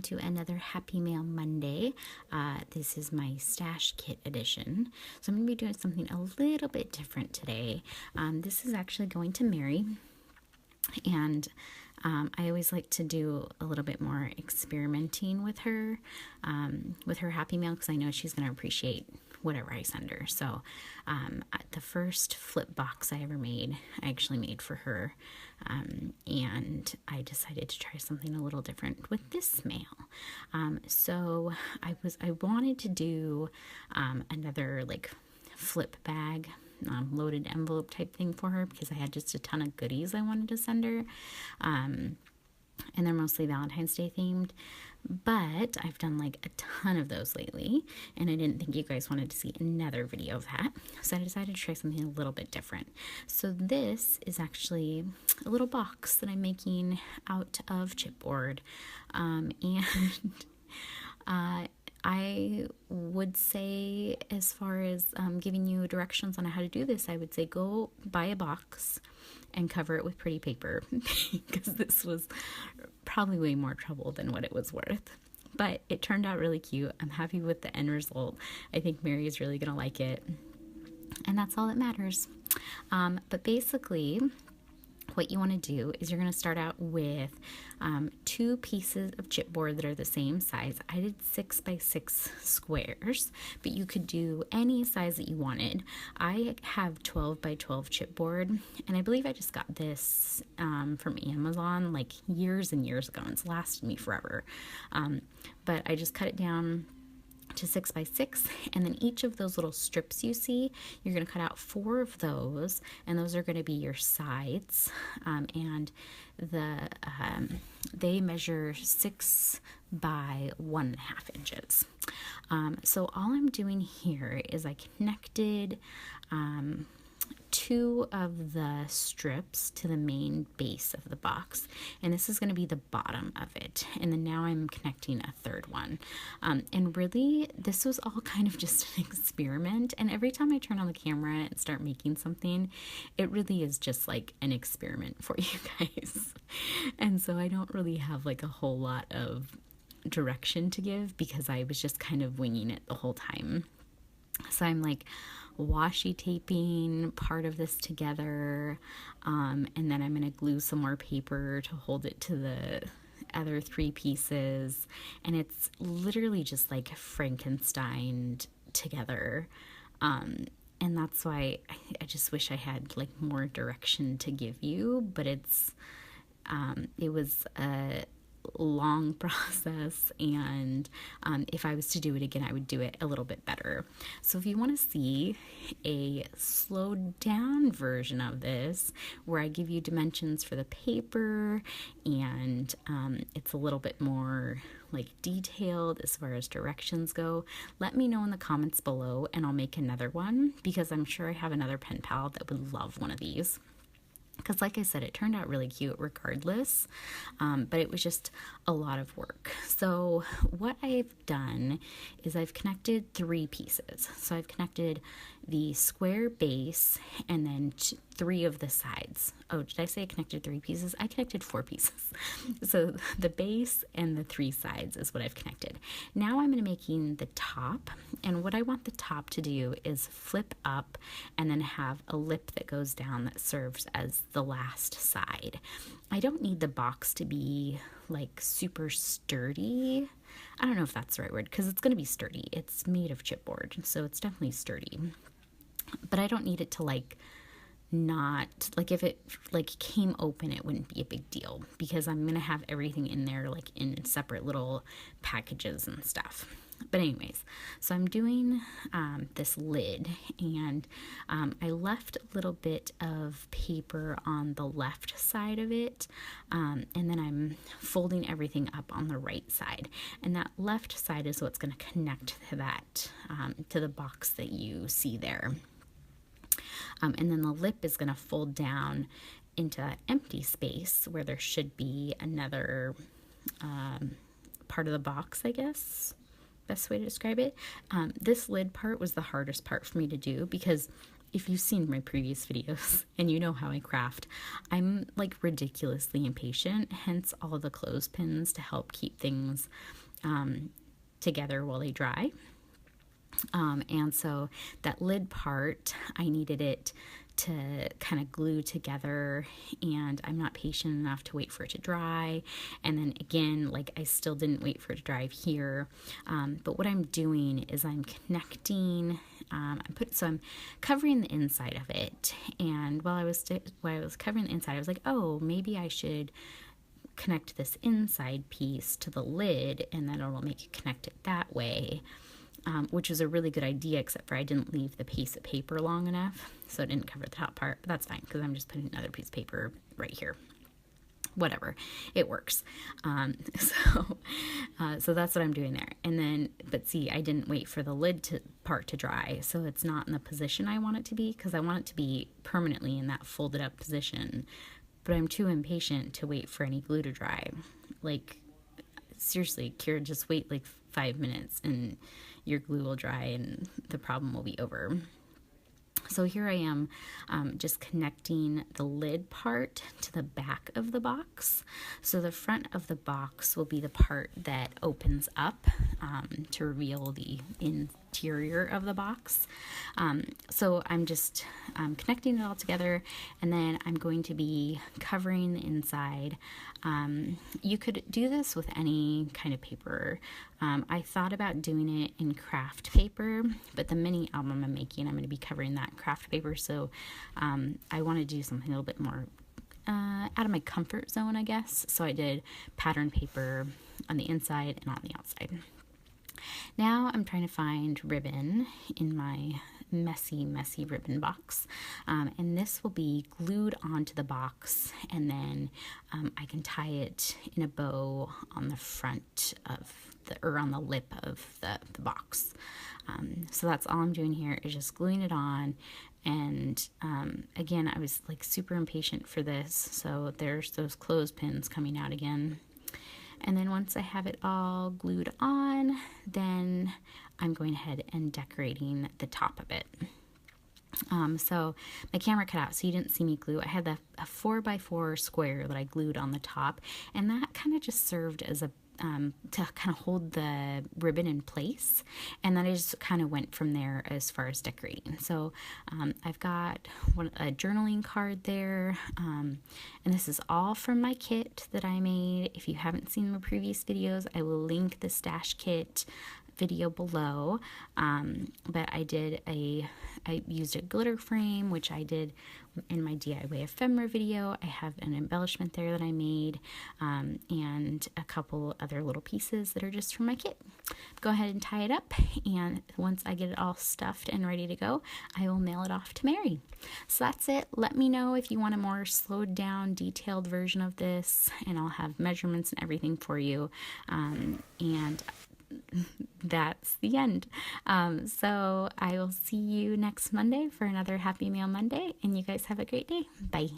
to another Happy Mail Monday. This is my stash kit edition. So I'm going to be doing something a little bit different today. This is actually going to Mary, and I always like to do a little bit more experimenting with her Happy Mail, because I know she's going to appreciate whatever I send her. So the first flip box I ever made, I actually made for her, and I decided to try something a little different with this mail. So I wanted to do another like flip bag, loaded envelope type thing for her, because I had just a ton of goodies I wanted to send her, and they're mostly Valentine's Day themed. But I've done like a ton of those lately, and I didn't think you guys wanted to see another video of that, so I decided to try something a little bit different. So this is actually a little box that I'm making out of chipboard, and I would say, as far as giving you directions on how to do this, I would say go buy a box and cover it with pretty paper, because this was probably way more trouble than what it was worth. But it turned out really cute. I'm happy with the end result. I think Mary is really gonna like it, and that's all that matters. But basically, what you want to do is you're going to start out with 2 pieces of chipboard that are the same size. I did 6 by 6 squares, but you could do any size that you wanted. I have 12 by 12 chipboard, and I believe I just got this from Amazon like years and years ago, and it's lasted me forever. But I just cut it down to 6 by 6, and then each of those little strips you see, you're going to cut out 4 of those, and those are going to be your sides, and they measure 6 by 1.5 inches. So all I'm doing here is I connected 2 of the strips to the main base of the box, and this is going to be the bottom of it, and then now I'm connecting a 3rd one, and really this was all kind of just an experiment, and every time I turn on the camera and start making something, it really is just like an experiment for you guys. And so I don't really have like a whole lot of direction to give, because I was just kind of winging it the whole time. So I'm like washi taping part of this together, and then I'm going to glue some more paper to hold it to the other 3 pieces, and it's literally just like Frankenstein together, and that's why I just wish I had like more direction to give you, but it was a long process, and if I was to do it again, I would do it a little bit better. So if you want to see a slowed down version of this, where I give you dimensions for the paper, and it's a little bit more like detailed as far as directions go, let me know in the comments below, and I'll make another one, because I'm sure I have another pen pal that would love one of these. Because like I said, it turned out really cute regardless, but it was just a lot of work. So what I've done is I've connected 3 pieces. So I've connected the square base and then 3 of the sides. Oh, did I say I connected 3 pieces? I connected 4 pieces. So the base and the 3 sides is what I've connected. Now I'm going to making the top, and what I want the top to do is flip up and then have a lip that goes down that serves as the last side. I don't need the box to be like super sturdy. I don't know if that's the right word, because it's going to be sturdy. It's made of chipboard, so it's definitely sturdy. But I don't need it to like not, like if it like came open, it wouldn't be a big deal, because I'm gonna have everything in there like in separate little packages and stuff. But anyways, so I'm doing this lid, and I left a little bit of paper on the left side of it, and then I'm folding everything up on the right side, and that left side is what's going to connect to that to the box that you see there. And then the lip is going to fold down into that empty space where there should be another part of the box, I guess. Best way to describe it. This lid part was the hardest part for me to do, because if you've seen my previous videos and you know how I craft, I'm like ridiculously impatient, hence all the clothespins to help keep things together while they dry. And so that lid part, I needed it to kind of glue together, and I'm not patient enough to wait for it to dry. And then again, like I still didn't wait for it to dry here. But what I'm doing is I'm connecting. So I'm covering the inside of it, and while I was covering the inside, I was like, oh, maybe I should connect this inside piece to the lid, and then it'll make it connect it that way. Which was a really good idea, except for I didn't leave the piece of paper long enough, so it didn't cover the top part. But that's fine, because I'm just putting another piece of paper right here. Whatever, it works. So that's what I'm doing there. And then, but see, I didn't wait for the lid part to dry, so it's not in the position I want it to be, because I want it to be permanently in that folded up position. But I'm too impatient to wait for any glue to dry. Like, seriously, Kira, just wait like 5 minutes and your glue will dry and the problem will be over. So here I am, just connecting the lid part to the back of the box. So the front of the box will be the part that opens up to reveal the interior of the box. So I'm just connecting it all together, and then I'm going to be covering the inside. You could do this with any kind of paper. I thought about doing it in craft paper, but the mini album I'm making, I'm going to be covering that craft paper, so I want to do something a little bit more out of my comfort zone, I guess. So I did pattern paper on the inside and on the outside. Now I'm trying to find ribbon in my messy ribbon box, and this will be glued onto the box, and then I can tie it in a bow on the front of or on the lip of the box. So that's all I'm doing here, is just gluing it on. And again, I was like super impatient for this, so there's those clothespins coming out again. And then once I have it all glued on, then I'm going ahead and decorating the top of it. So my camera cut out, so you didn't see me glue. I had a 4x4 square that I glued on the top, and that kind of just served as a to kind of hold the ribbon in place, and then I just kind of went from there as far as decorating. So I've got a journaling card there, and this is all from my kit that I made. If you haven't seen my previous videos, I will link the stash kit video below, but I used a glitter frame, which I did in my DIY ephemera video. I have an embellishment there that I made, and a couple other little pieces that are just from my kit. Go ahead and tie it up, and once I get it all stuffed and ready to go, I will mail it off to Mary. So that's it. Let me know if you want a more slowed down, detailed version of this, and I'll have measurements and everything for you, and that's the end. So I will see you next Monday for another Happy Mail Monday, and you guys have a great day. Bye.